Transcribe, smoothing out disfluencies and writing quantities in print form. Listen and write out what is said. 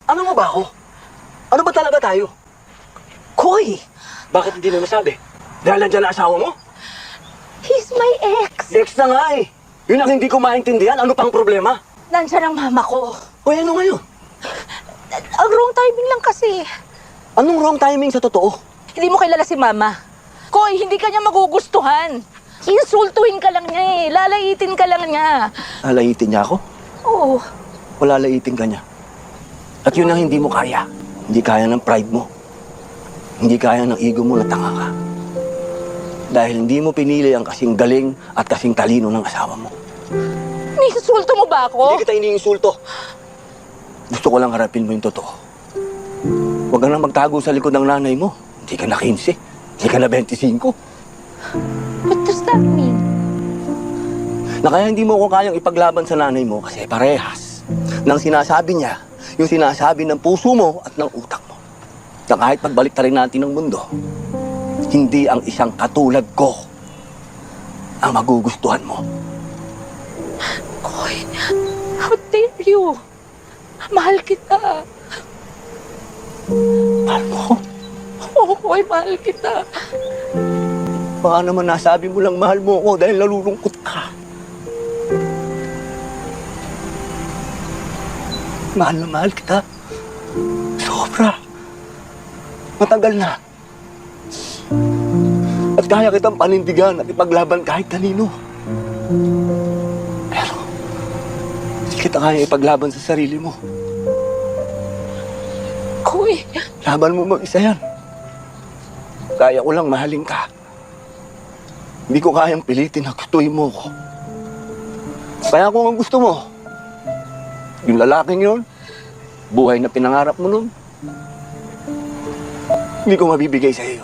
Ano mo ba ako? Ano ba talaga tayo? Koy, Bakit hindi na nasabi? Dahil nandiyan na asawa mo? he's my ex. Ex na nga eh. Yun ang hindi ko maintindihan. Ano pang problema? Nandiyan ang mama ko. O ano ngayon? Ang wrong timing lang kasi. Anong wrong timing sa totoo? Hindi mo kilala si mama. Koy, hindi ka niya magugustuhan. Insultuhin ka lang niya eh. Lalaitin ka lang niya. Lalaitin niya ako? Oo. O lalaitin ka niya? At yun ang hindi mo kaya. Hindi kaya ng pride mo. Hindi kaya ng ego mo na tanga ka. Dahil hindi mo pinili ang kasing galing at kasing talino ng asawa mo. Niinsulto mo ba ako? Hindi kita iniinsulto. Gusto ko lang harapin mo yung totoo. Huwag ka nang magtago sa likod ng nanay mo. Hindi ka na 15. Hindi ka na 25. What does that mean? Na kaya hindi mo ko kayang ipaglaban sa nanay mo kasi parehas. Nang sinasabi niya, yung sinasabi ng puso mo at ng utak mo. Na kahit pagbalik ta rin natin ng mundo, hindi ang isang katulad ko ang magugustuhan mo. Koy, how dare you? Mahal kita. Mahal mo ko? Oo, Koy, mahal kita. Baka naman nasabi mo lang mahal mo ko dahil nalulungkot ka. Mahal na mahal kita. Sobra. Matagal na. At kaya kitang panindigan at ipaglaban kahit kanino. Pero, hindi kita kaya ipaglaban sa sarili mo. Koy, Laban mo mag-isa yan. Kaya ko lang mahalin ka. Hindi ko kayang pilitin na gustuhin mo ko. Kaya kung ang gusto mo, yung lalaking yun, buhay na pinangarap mo nun, hindi ko mabibigay sa iyo.